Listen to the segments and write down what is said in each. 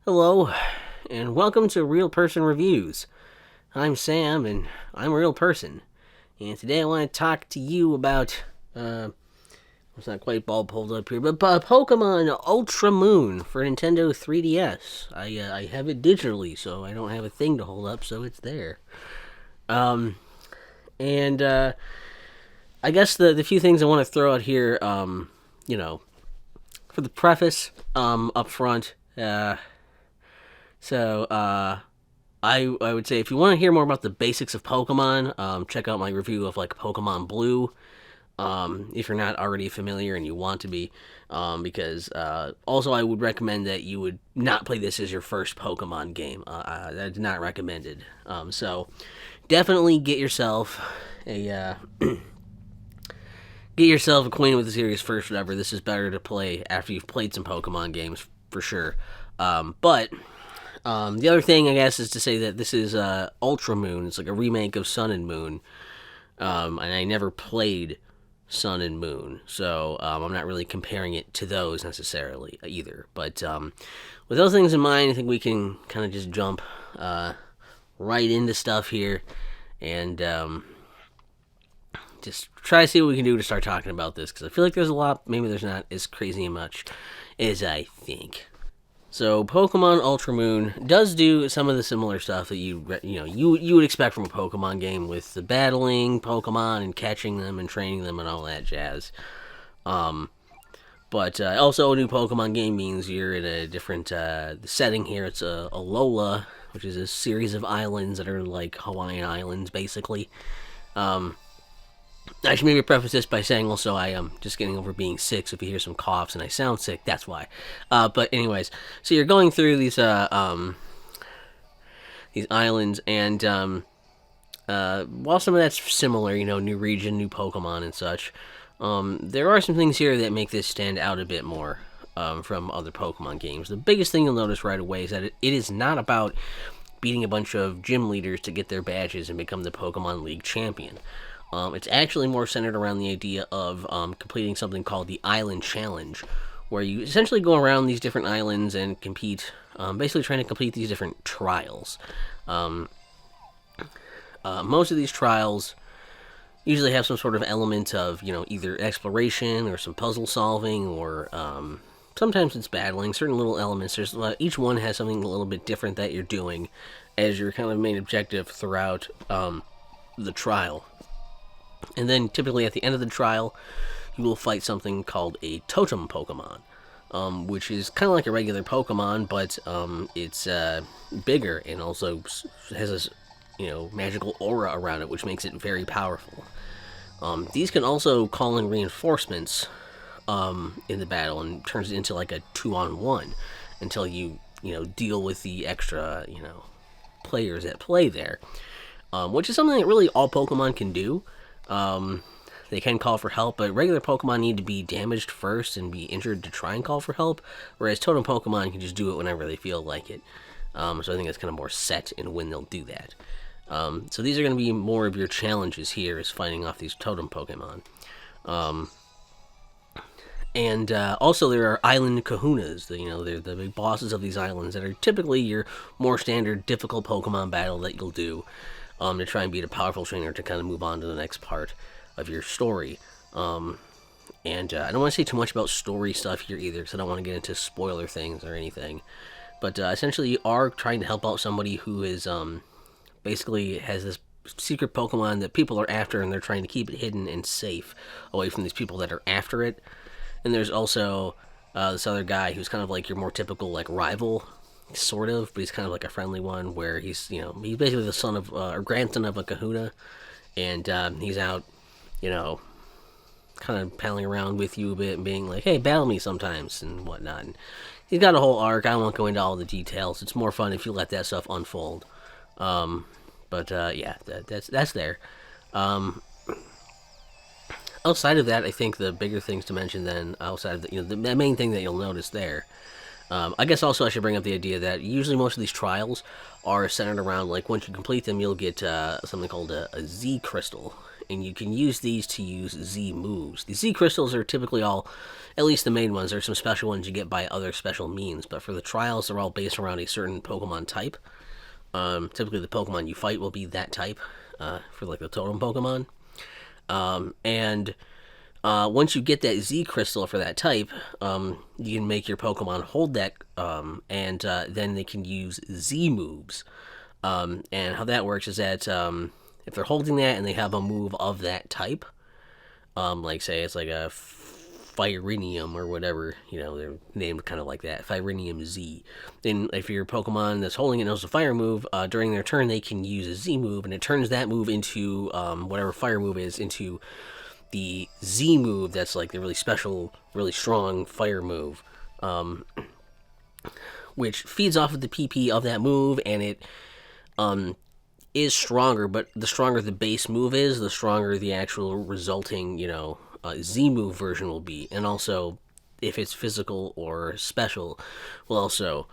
Hello, and welcome to Real Person Reviews. I'm Sam, and I'm a real person. And today I want to talk to you about, it's not quite ball pulled up here, but Pokemon Ultra Moon for Nintendo 3DS. I have it digitally, so I don't have a thing to hold up, so it's there. Um, and I guess the few things I want to throw out here, you know, for the preface, up front, I would say if you want to hear more about the basics of Pokemon, check out my review of like Pokemon Blue. If you're not already familiar and you want to be, because also I would recommend that you would not play this as your first Pokemon game. That's not recommended. So definitely get yourself a get yourself acquainted with the series first. Whatever, this is better to play after you've played some Pokemon games for sure. But the other thing, I guess, is to say that this is Ultra Moon. It's like a remake of Sun and Moon. And I never played Sun and Moon, so I'm not really comparing it to those necessarily either. But with those things in mind, I think we can kind of just jump right into stuff here and just try to see what we can do to start talking about this, because I feel like there's a lot. Maybe there's not as crazy much as I think. So Pokemon Ultra Moon does do some of the similar stuff that you would expect from a Pokemon game, with the battling Pokemon and catching them and training them and all that jazz. But also a new Pokemon game means you're in a different setting here. It's Alola, which is a series of islands that are like Hawaiian islands, basically. I should maybe preface this by saying also I am just getting over being sick, so if you hear some coughs and I sound sick, that's why. But anyways, so you're going through these islands, and while some of that's similar, new region, new Pokemon and such, there are some things here that make this stand out a bit more from other Pokemon games. The biggest thing you'll notice right away is that it is not about beating a bunch of gym leaders to get their badges and become the Pokemon League champion. It's actually more centered around the idea of completing something called the Island Challenge, where you essentially go around these different islands and compete, basically trying to complete these different trials. Most of these trials usually have some sort of element of, either exploration or some puzzle solving, or sometimes it's battling, certain little elements. Each one has something a little bit different that you're doing as your kind of main objective throughout the trial. And then typically at the end of the trial, you will fight something called a totem Pokemon, which is kind of like a regular Pokemon, but it's bigger and also has this, magical aura around it, which makes it very powerful. These can also call in reinforcements in the battle, and turns it into like a 2-on-1 until you deal with the extra players at play there, which is something that really all Pokemon can do. They can call for help, but regular Pokemon need to be damaged first and be injured to try and call for help, whereas Totem Pokemon can just do it whenever they feel like it. So I think it's kind of more set in when they'll do that. So these are going to be more of your challenges here, is fighting off these Totem Pokemon. And also there are Island Kahunas. They're the big bosses of these islands that are typically your more standard difficult Pokemon battle that you'll do to try and beat a powerful trainer to kind of move on to the next part of your story. And I don't want to say too much about story stuff here either, because I don't want to get into spoiler things or anything. But essentially you are trying to help out somebody who is basically has this secret Pokemon that people are after, and they're trying to keep it hidden and safe away from these people that are after it. And there's also this other guy who's kind of like your more typical like rival, sort of, but he's kind of like a friendly one, where he's he's basically the son of or grandson of a Kahuna, and he's out kind of palling around with you a bit and being like, hey, battle me sometimes and whatnot. And he's got a whole arc. I won't go into all the details. It's more fun if you let that stuff unfold. But that's there. Outside of that, I think the bigger things to mention then, outside of the main thing that you'll notice there, I guess also I should bring up the idea that usually most of these trials are centered around, like, once you complete them, you'll get something called a Z crystal. and you can use these to use Z moves. The Z crystals are typically all, at least the main ones. There's some special ones you get by other special means, but for the trials, they're all based around a certain Pokemon type. Typically, the Pokemon you fight will be that type for like the totem Pokemon. And once you get that Z crystal for that type, you can make your Pokemon hold that, and then they can use Z moves. And how that works is that if they're holding that and they have a move of that type, like say it's like a Firinium or whatever, they're named kind of like that, Firinium Z. Then if your Pokemon that's holding it knows a fire move, during their turn they can use a Z move, and it turns that move into whatever fire move is into the Z move that's like the really special, really strong fire move, which feeds off of the PP of that move, and it is stronger, but the stronger the base move is, the stronger the actual resulting, Z move version will be. And also, if it's physical or special, will also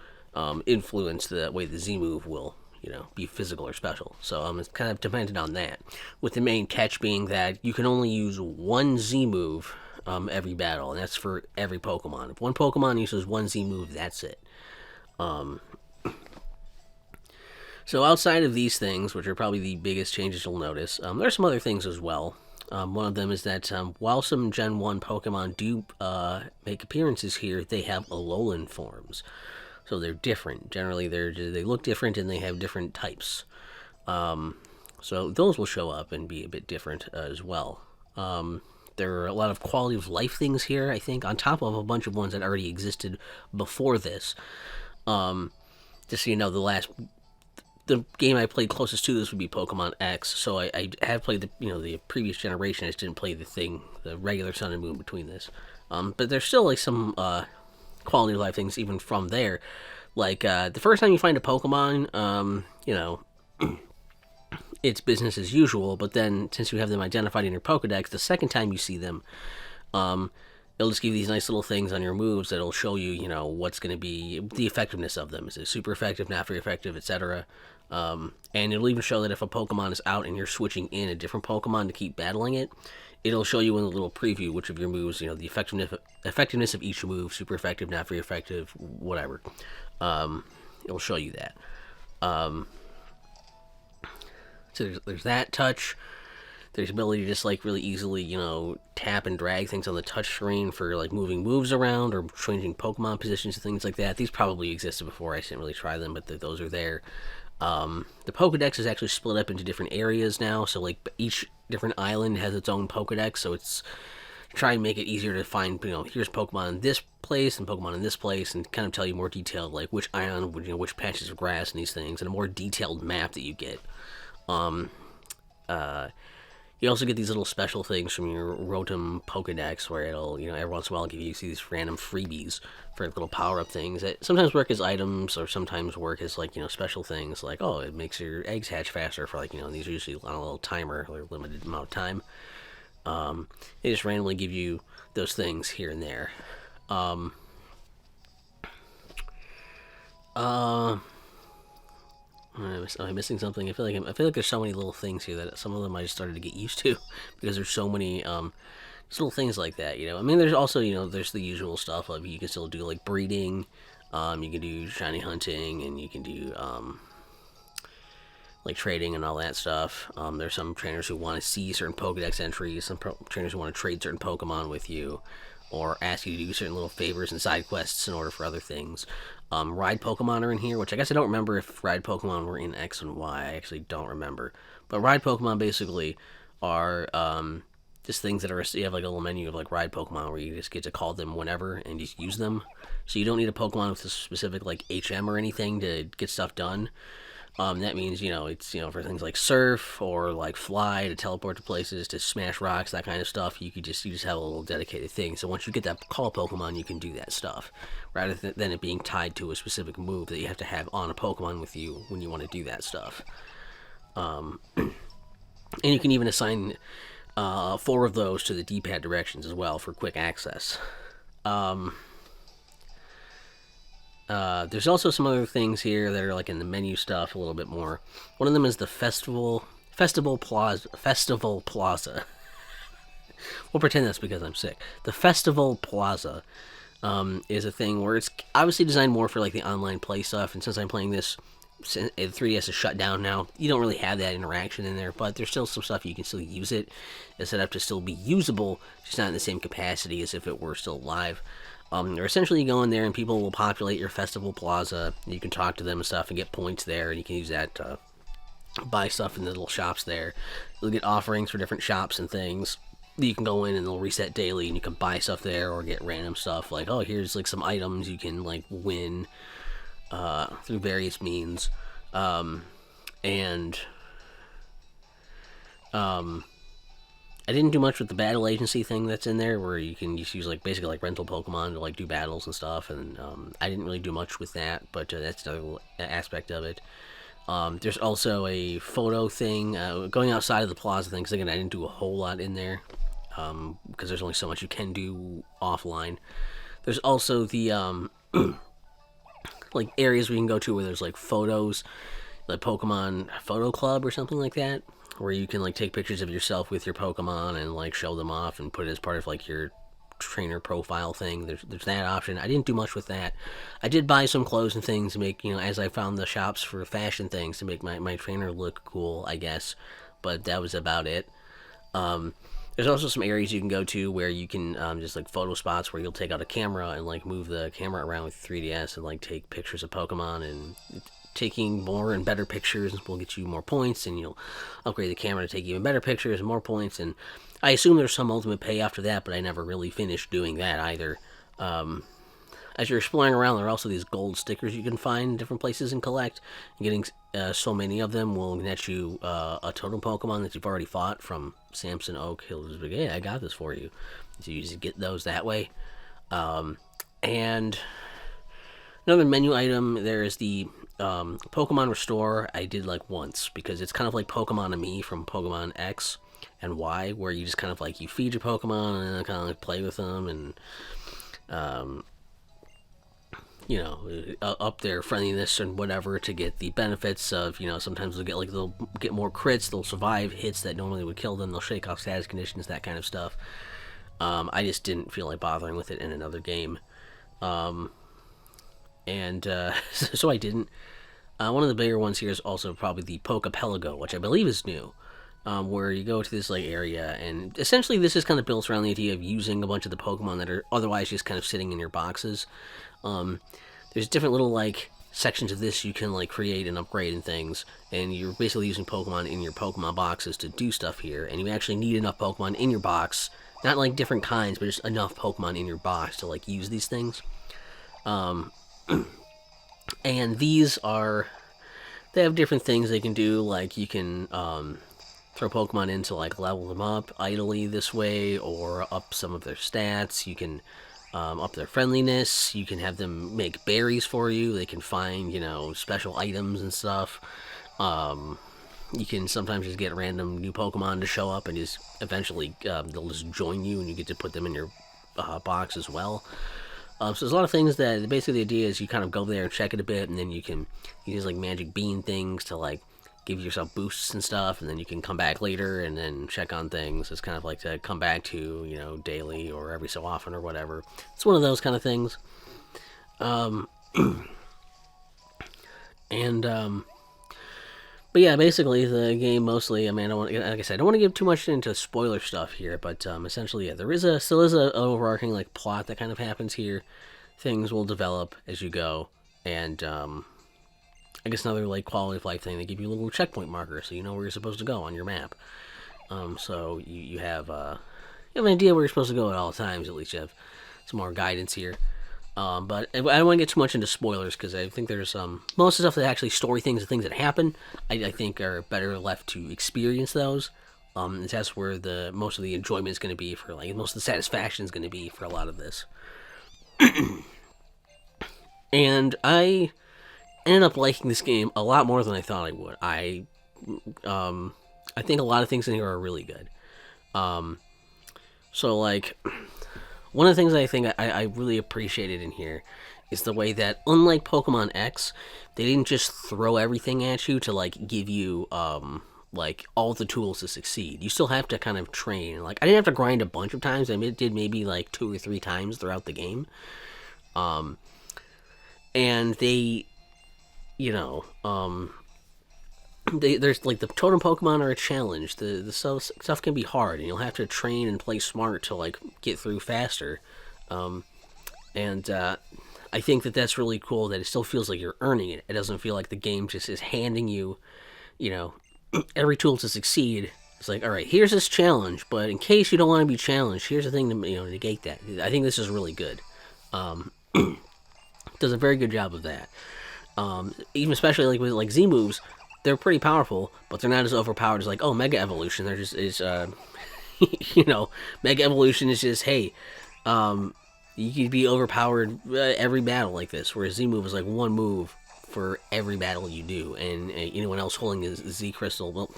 influence the way the Z move will, be physical or special. So it's kind of dependent on that. With the main catch being that you can only use one Z move every battle, and that's for every Pokemon. If one Pokemon uses one Z move, that's it. So outside of these things, which are probably the biggest changes you'll notice, there are some other things as well. One of them is that while some Gen 1 Pokemon do make appearances here, they have Alolan forms. So they're different. Generally, they look different and they have different types. So those will show up and be a bit different as well. There are a lot of quality of life things here, I think, on top of a bunch of ones that already existed before this. Just so you know, the game I played closest to this would be Pokemon X. So I have played the previous generation. I just didn't play the regular Sun and Moon between this. But there's still like some quality of life things even from there. Like the first time you find a Pokemon, it's business as usual. But then since you have them identified in your Pokedex, the second time you see them, it'll just give you these nice little things on your moves that'll show you, what's going to be the effectiveness of them. Is it super effective, not very effective, etc. And it'll even show that if a Pokemon is out and you're switching in a different Pokemon to keep battling it, it'll show you in a little preview which of your moves, the effectiveness of each move, super effective, not very effective, whatever. It'll show you that. So there's that touch. There's ability to just like really easily, tap and drag things on the touch screen for like moving moves around or changing Pokemon positions and things like that. These probably existed before. I didn't really try them, but those are there. The Pokedex is actually split up into different areas now, so like each different island has its own Pokedex, so it's try and make it easier to find, here's Pokemon in this place and Pokemon in this place, and kind of tell you more detailed, like which island, which patches of grass and these things, and a more detailed map that you get. You also get these little special things from your Rotom Pokedex where it'll, every once in a while give you these random freebies for little power-up things that sometimes work as items or sometimes work as, like, special things like, oh, it makes your eggs hatch faster for, like, these are usually on a little timer or limited amount of time. They just randomly give you those things here and there. Am I missing something? I feel like there's so many little things here that some of them I just started to get used to because there's so many just little things like that. I mean, there's also there's the usual stuff like you can still do like breeding, you can do shiny hunting, and you can do like trading and all that stuff. There's some trainers who want to see certain Pokedex entries, some trainers who want to trade certain Pokemon with you, or ask you to do certain little favors and side quests in order for other things. Ride Pokemon are in here, which I guess I don't remember if Ride Pokemon were in X and Y. I actually don't remember. But Ride Pokemon basically are just things that are, you have like a little menu of like Ride Pokemon where you just get to call them whenever and just use them. So you don't need a Pokemon with a specific like HM or anything to get stuff done. That means, it's, for things like surf or like fly to teleport to places, to smash rocks, that kind of stuff. You just have a little dedicated thing. So once you get that call Pokemon, you can do that stuff rather than it being tied to a specific move that you have to have on a Pokemon with you when you want to do that stuff. And you can even assign 4 of those to the D-pad directions as well for quick access. There's also some other things here that are like in the menu stuff a little bit more. One of them is the festival Festival Plaza. We'll pretend that's because I'm sick. The Festival Plaza is a thing where it's obviously designed more for like the online play stuff. And since I'm playing this, 3DS is shut down now. You don't really have that interaction in there, but there's still some stuff you can still use it. It's set up to still be usable, just not in the same capacity as if it were still live. Or essentially you go in there and people will populate your Festival Plaza. You can talk to them and stuff and get points there, and you can use that to buy stuff in the little shops there. You'll get offerings for different shops and things. You can go in and they'll reset daily, and you can buy stuff there or get random stuff like, oh, here's like some items you can like win through various means. And I didn't do much with the battle agency thing that's in there, where you can just use like basically like rental Pokemon to like do battles and stuff. And I didn't really do much with that, but that's another aspect of it. There's also a photo thing going outside of the plaza thing, because again, I didn't do a whole lot in there because there's only so much you can do offline. There's also the like areas we can go to where there's like photos, like Pokemon Photo Club or something like that, where you can like take pictures of yourself with your Pokemon and like show them off and put it as part of like your trainer profile thing. There's that option. I didn't do much with that. I did buy some clothes and things to make, as I found the shops for fashion things to make my trainer look cool, I guess. But that was about it. There's also some areas you can go to where you can just like photo spots where you'll take out a camera and like move the camera around with 3DS and like take pictures of Pokemon, and taking more and better pictures will get you more points, and you'll upgrade the camera to take even better pictures and more points. And I assume there's some ultimate pay after that, but I never really finished doing that either. As you're exploring around, there are also these gold stickers you can find in different places and collect. Getting so many of them will net you a totem Pokemon that you've already fought from Samson Oak. He'll just be like, hey, I got this for you. So you just get those that way. And another menu item, there is the Pokemon Restore. I did like once, because it's kind of like Pokemon Me from Pokemon X and Y, where you just kind of like, you feed your Pokemon and then kind of like play with them and up their friendliness and whatever to get the benefits of, sometimes they'll get more crits, they'll survive hits that normally would kill them, they'll shake off status conditions, that kind of stuff. I just didn't feel like bothering with it in another game. So I didn't. One of the bigger ones here is also probably the Pokepelago, which I believe is new. Where you go to this like area, and essentially this is kind of built around the idea of using a bunch of the Pokemon that are otherwise just kind of sitting in your boxes. There's different little like sections of this you can like create and upgrade and things, and you're basically using Pokemon in your Pokemon boxes to do stuff here, and you actually need enough Pokemon in your box, not like different kinds, but just enough Pokemon in your box to like use these things. And these they have different things they can do, like you can throw Pokemon in to like level them up idly this way, or up some of their stats. You can up their friendliness. You can have them make berries for you. They can find, special items and stuff. You can sometimes just get random new Pokemon to show up, and just eventually they'll just join you, and you get to put them in your box as well. So there's a lot of things that basically the idea is you kind of go there and check it a bit, and then you can use like magic bean things to like give yourself boosts and stuff, and then you can come back later and then check on things. It's kind of like to come back to, daily or every so often or whatever. It's one of those kind of things. But yeah, basically the game mostly, like I said, I don't want to give too much into spoiler stuff here, but essentially, yeah, there still is a overarching like plot that kind of happens here. Things will develop as you go, and I guess another like quality of life thing, they give you a little checkpoint marker so you know where you're supposed to go on your map. So you have an idea where you're supposed to go at all times. At least you have some more guidance here. But I don't want to get too much into spoilers, because I think there's most of the stuff that actually story things and things that happen, I think are better left to experience those. That's where most of the enjoyment is going to be for, like, most of the satisfaction is going to be for a lot of this. And I ended up liking this game a lot more than I thought I would. I think a lot of things in here are really good. So, like, one of the things I think I really appreciated in here is the way that, unlike Pokemon X, they didn't just throw everything at you to, like, give you, like all the tools to succeed. You still have to kind of train. Like I didn't have to grind a bunch of times. I did maybe like 2 or 3 times throughout the game. And they, you know, there's like the totem Pokemon are a challenge. The stuff can be hard, and you'll have to train and play smart to like get through faster. And I think that that's really cool. That it still feels like you're earning it. It doesn't feel like the game just is handing you, you know, every tool to succeed. It's like, all right, here's this challenge, but in case you don't want to be challenged, here's the thing to negate that. I think this is really good. Does a very good job of that. Even especially like with like Z moves, they're pretty powerful, but they're not as overpowered as like Mega Evolution. They're just Mega Evolution is just you could be overpowered every battle like this, whereas Z move is like one move for every battle you do, and anyone else holding a Z crystal, well,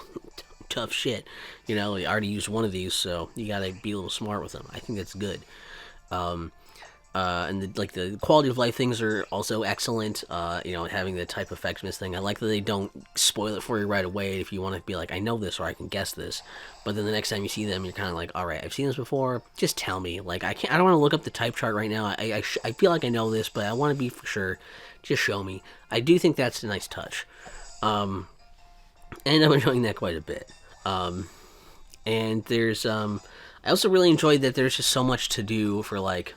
tough shit. You already used one of these, so you gotta be a little smart with them. I think that's good. And the quality of life things are also excellent. Having the type effectiveness thing, I like that they don't spoil it for you right away. If you want to be like, I know this or I can guess this, but then the next time you see them, you're kind of like, all right, I've seen this before. Just tell me. Like I don't want to look up the type chart right now. I feel like I know this, but I want to be for sure. Just show me. I do think that's a nice touch. And I'm enjoying that quite a bit. And there's I also really enjoyed that there's just so much to do for like.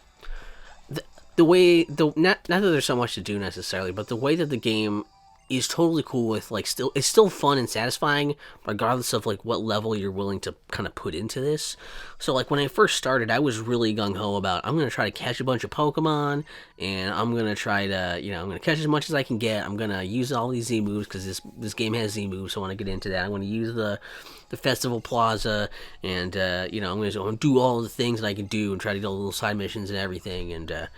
Not that there's so much to do necessarily, but the way that the game is totally cool with it's still fun and satisfying regardless of like what level you're willing to kind of put into this. So like when I first started, I was really gung-ho about I'm going to try to catch a bunch of Pokemon, and I'm going to try to I'm going to catch as much as I can get. I'm going to use all these Z moves because this game has Z moves, so I want to get into that. I want to use the Festival Plaza, and I'm going to do all the things that I can do and try to do little side missions and everything. And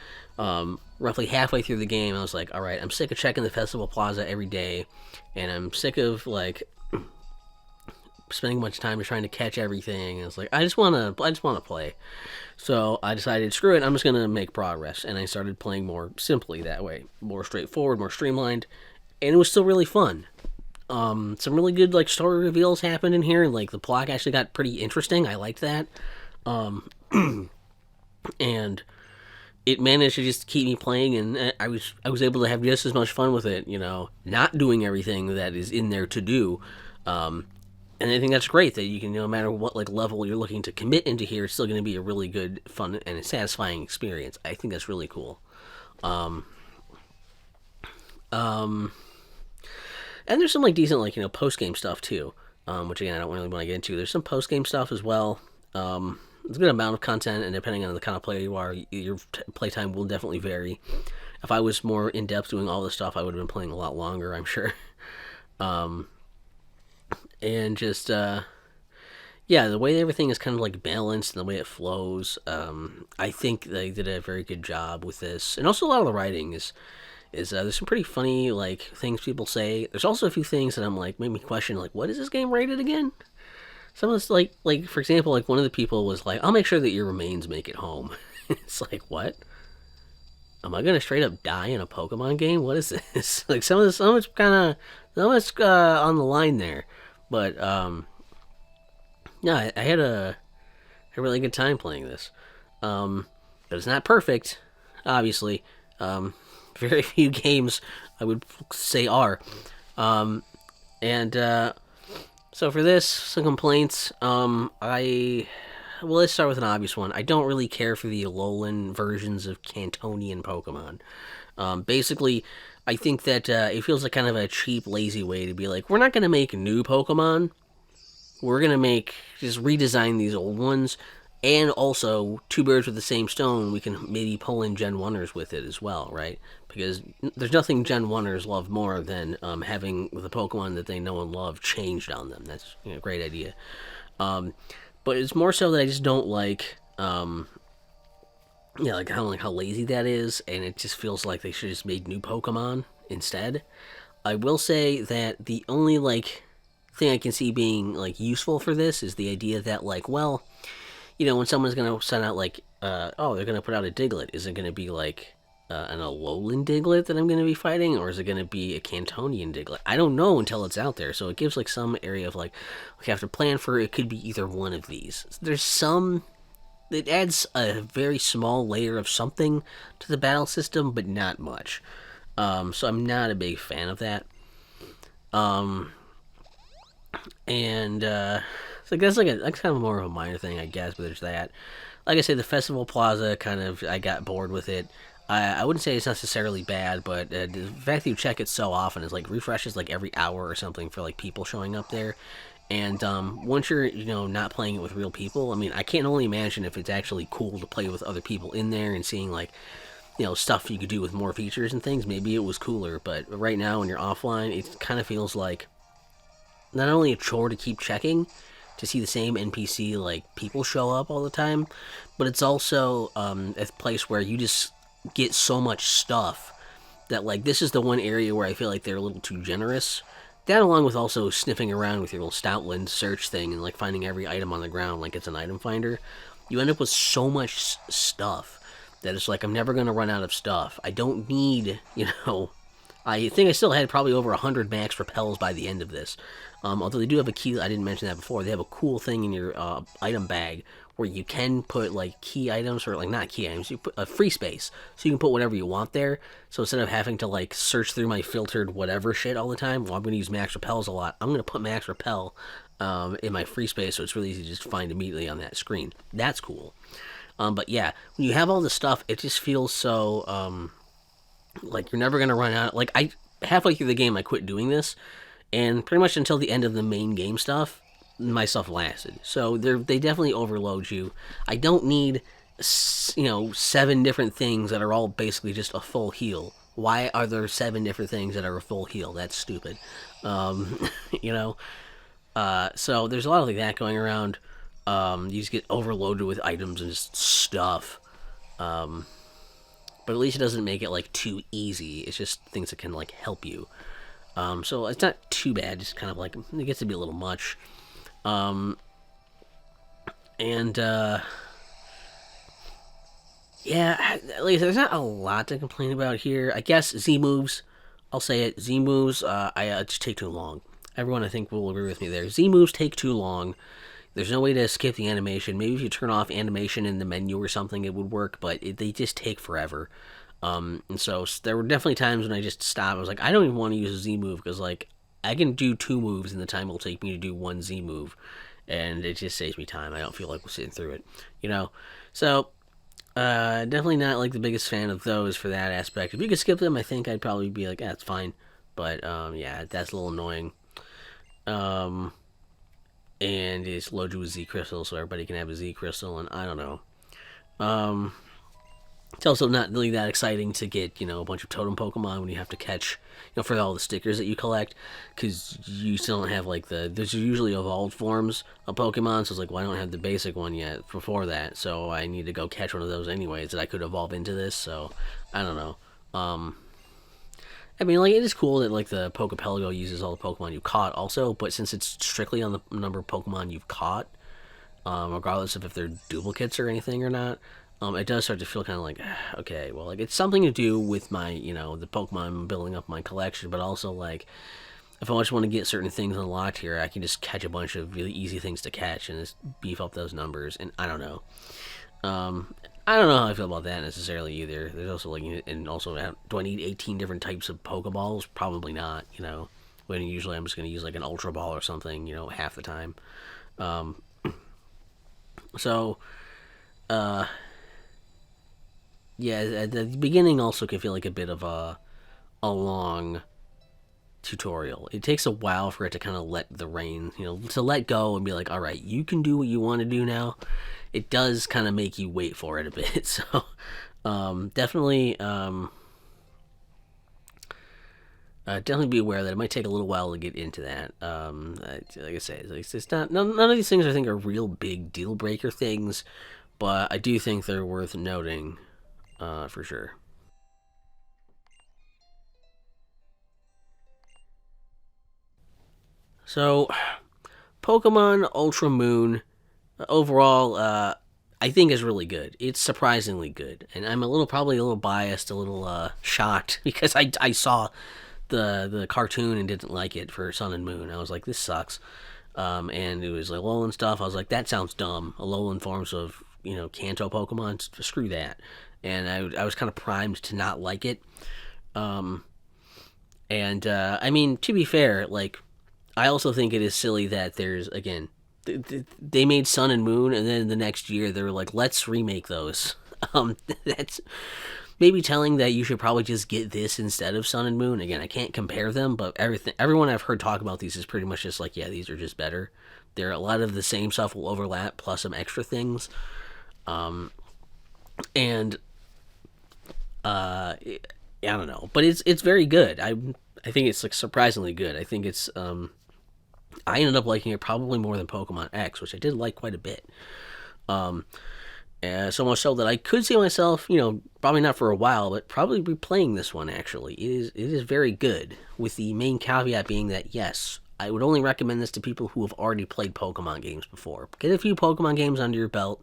roughly halfway through the game, I was like, all right, I'm sick of checking the Festival Plaza every day, and I'm sick of like spending a bunch of time trying to catch everything. And it's like I just want to play. So I decided, screw it, I'm just gonna make progress, and I started playing more simply that way, more straightforward, more streamlined, and it was still really fun. Some really good like story reveals happened in here. Like the plot actually got pretty interesting. I liked that, and it managed to just keep me playing, and I was able to have just as much fun with it, not doing everything that is in there to do. And I think that's great that you can, no matter what like level you're looking to commit into here, it's still going to be a really good, fun, and a satisfying experience. I think that's really cool. And there's some like decent like post game stuff too, which again I don't really want to get into. There's some post game stuff as well. There's a good amount of content, and depending on the kind of player you are, your playtime will definitely vary. If I was more in depth doing all this stuff, I would have been playing a lot longer, I'm sure. And just the way everything is kind of like balanced and the way it flows, I think they did a very good job with this. And also a lot of the writing is there's some pretty funny like things people say. There's also a few things that I'm like made me question like, what is this game rated again? Some of this like for example, like one of the people was like, I'll make sure that your remains make it home. It's like, what? Am I gonna straight up die in a Pokemon game? What is this? Like some much on the line there. But I had a really good time playing this. But it's not perfect, obviously. Very few games I would say are. So for this, some complaints. Let's start with an obvious one. I don't really care for the Alolan versions of Cantonian Pokemon. Basically, I think that it feels like kind of a cheap, lazy way to be like, we're not going to make new Pokemon. We're going to just redesign these old ones. And also, two birds with the same stone, we can maybe pull in Gen 1ers with it as well, right? Because there's nothing Gen 1ers love more than having the Pokemon that they know and love changed on them. That's a great idea. But it's more so that I just don't like, how lazy that is, and it just feels like they should have just made new Pokemon instead. I will say that the only, thing I can see being, useful for this is the idea that, when someone's going to send out, they're going to put out a Diglett, is it going to be, an Alolan Diglett that I'm going to be fighting, or is it going to be a Cantonian Diglett? I don't know until it's out there. So it gives like some area of like, okay, I have to plan for it. Could be either one of these. There's some. It adds a very small layer of something to the battle system, but not much. So I'm not a big fan of that. Um, and so that's kind of more of a minor thing, I guess. But there's that. Like I said, the Festival Plaza kind of I got bored with it. I wouldn't say it's necessarily bad, but the fact that you check it so often is like refreshes like every hour or something for like people showing up there. And once you're not playing it with real people, I mean, I can't only imagine if it's actually cool to play with other people in there and seeing like stuff you could do with more features and things. Maybe it was cooler, but right now when you're offline, it kind of feels like not only a chore to keep checking to see the same NPC like people show up all the time, but it's also a place where you just get so much stuff that like this is the one area where I feel like they're a little too generous. That along with also sniffing around with your little Stoutland search thing and like finding every item on the ground like it's an item finder, you end up with so much stuff that it's like I'm never gonna run out of stuff. I don't need I think I still had probably over 100 max repels by the end of this. Although they do have a key, I didn't mention that before. They have a cool thing in your item bag where you can put like key items or like not key items, you put a free space, so you can put whatever you want there. So instead of having to like search through my filtered whatever shit all the time, well, I'm going to use max repels a lot. I'm going to put max repel in my free space, so it's really easy to just find immediately on that screen. That's cool. But yeah, when you have all this stuff, it just feels so like you're never gonna run out. Like I halfway through the game, I quit doing this, and pretty much until the end of the main game stuff, my stuff lasted. So they definitely overload you. I don't need 7 different things that are all basically just a full heal. Why are there 7 different things that are a full heal? That's stupid. You know. So there's a lot of like that going around. You just get overloaded with items and just stuff. But at least it doesn't make it like too easy. It's just things that can like help you. So it's not too bad. Just kind of like it gets to be a little much. And yeah, at least there's not a lot to complain about here. I guess Z moves. I'll say it. Z moves. I just take too long. Everyone I think will agree with me there. Z moves take too long. There's no way to skip the animation. Maybe if you turn off animation in the menu or something, it would work, but they just take forever. And so there were definitely times when I just stopped. I was like, I don't even want to use a Z move because like I can do 2 moves in the time it'll take me to do 1 Z move, and it just saves me time. I don't feel like sitting through it. So definitely not like the biggest fan of those for that aspect. If you could skip them, I think I'd probably be like, it's fine. But yeah, that's a little annoying. And it's loaded with Z crystal, so everybody can have a Z crystal, and I don't know. It's also not really that exciting to get a bunch of totem Pokemon when you have to catch for all the stickers that you collect, because you still don't have like there's usually evolved forms of Pokemon, so it's like, well, I don't have the basic one yet before that, so I need to go catch one of those anyways that I could evolve into this. So I don't know. I mean, like, it is cool that, like, the Pokepelago uses all the Pokemon you caught also, but since it's strictly on the number of Pokemon you've caught, regardless of if they're duplicates or anything or not, it does start to feel kind of like, okay, well, like, it's something to do with my, the Pokemon building up my collection, but also, like, if I just want to get certain things unlocked here, I can just catch a bunch of really easy things to catch and just beef up those numbers, and I don't know. I don't know how I feel about that necessarily either. There's also like, and also, do I need 18 different types of Pokeballs? Probably not. When usually I'm just going to use like an Ultra Ball or something. Half the time. So, yeah, at the beginning also can feel like a bit of a long tutorial. It takes a while for it to kind of let the reins, to let go and be like, all right, you can do what you want to do now. It does kind of make you wait for it a bit. So definitely definitely be aware that it might take a little while to get into that. Like I say, it's not none of these things I think are real big deal breaker things, but I do think they're worth noting for sure. So, Pokemon Ultra Moon overall, I think is really good. It's surprisingly good, and I'm probably a little biased, a little shocked because I saw the cartoon and didn't like it for Sun and Moon. I was like, this sucks. And it was like Alolan stuff. I was like, that sounds dumb. Alolan forms of Kanto Pokemon. Screw that. And I was kind of primed to not like it. I mean, to be fair, like I also think it is silly that there's again they made Sun and Moon, and then the next year they were like, let's remake those. That's maybe telling that you should probably just get this instead of Sun and Moon. Again, I can't compare them, but everyone I've heard talk about these is pretty much just like, yeah, these are just better. There, a lot of the same stuff will overlap, plus some extra things. And I don't know, but it's very good. I think it's like surprisingly good. I think it's I ended up liking it probably more than Pokemon X, which I did like quite a bit. So much so that I could see myself, probably not for a while, but probably replaying this one. Actually, it is very good. With the main caveat being that yes, I would only recommend this to people who have already played Pokemon games before. Get a few Pokemon games under your belt,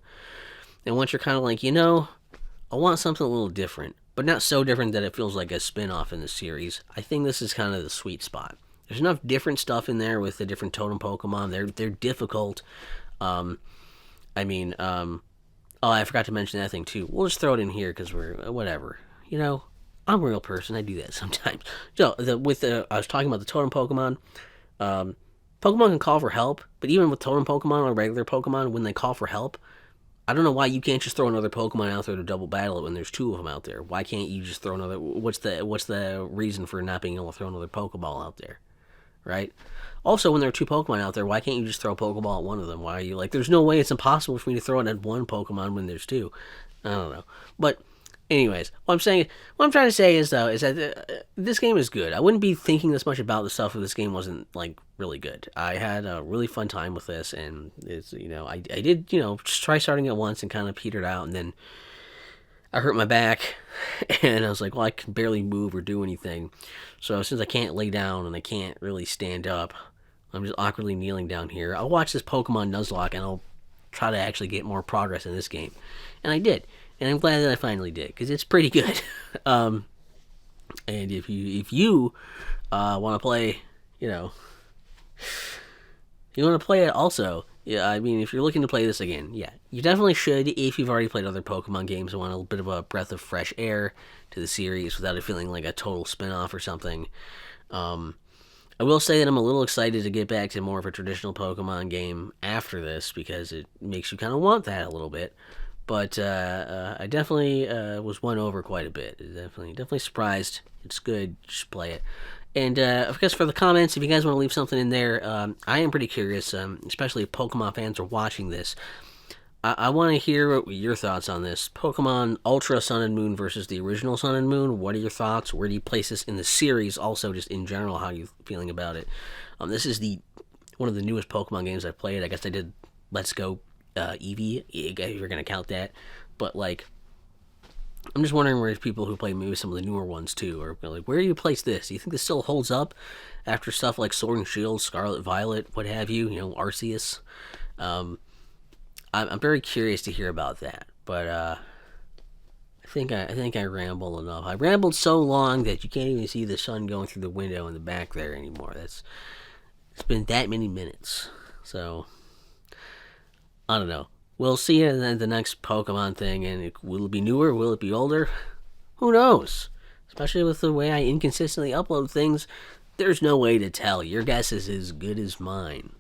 and once you're kind of like, I want something a little different, but not so different that it feels like a spin-off in the series. I think this is kind of the sweet spot. There's enough different stuff in there with the different totem Pokemon. They're difficult. Oh, I forgot to mention that thing too. We'll just throw it in here because we're whatever. I'm a real person. I do that sometimes. So I was talking about the totem Pokemon. Pokemon can call for help, but even with totem Pokemon or regular Pokemon, when they call for help, I don't know why you can't just throw another Pokemon out there to double battle it when there's two of them out there. Why can't you just throw another? What's the reason for not being able to throw another Pokeball out there, right? Also, when there are two Pokemon out there, why can't you just throw a Pokeball at one of them? Why are you like, there's no way it's impossible for me to throw it at one Pokemon when there's two? I don't know. But anyways, what I'm trying to say is though, is that this game is good. I wouldn't be thinking this much about the stuff if this game wasn't like really good. I had a really fun time with this, and it's I did just try starting it once and kind of petered out, and then I hurt my back, and I was like, well, I can barely move or do anything. So since I can't lay down and I can't really stand up, I'm just awkwardly kneeling down here. I'll watch this Pokemon Nuzlocke, and I'll try to actually get more progress in this game. And I did. And I'm glad that I finally did, because it's pretty good. And if you want to play, you want to play it also. Yeah, I mean, if you're looking to play this again, yeah, you definitely should if you've already played other Pokemon games and want a bit of a breath of fresh air to the series without it feeling like a total spin-off or something. I will say that I'm a little excited to get back to more of a traditional Pokemon game after this, because it makes you kind of want that a little bit. But I definitely was won over quite a bit. Definitely surprised. It's good. Just play it. And of course, for the comments, if you guys want to leave something in there, I am pretty curious, especially if Pokemon fans are watching this. I want to hear your thoughts on this. Pokemon Ultra Sun and Moon versus the original Sun and Moon. What are your thoughts? Where do you place this in the series? Also, just in general, how are you feeling about it? This is one of the newest Pokemon games I've played. I guess I did Let's Go Eevee, if you're going to count that. But, I'm just wondering where people who play maybe some of the newer ones, too, are like, where do you place this? Do you think this still holds up after stuff like Sword and Shield, Scarlet Violet, what have you, Arceus? I'm very curious to hear about that, but I think I rambled enough. I rambled so long that you can't even see the sun going through the window in the back there anymore. It's been that many minutes, so I don't know. We'll see in the next Pokemon thing, and will it be newer? Will it be older? Who knows? Especially with the way I inconsistently upload things, there's no way to tell. Your guess is as good as mine.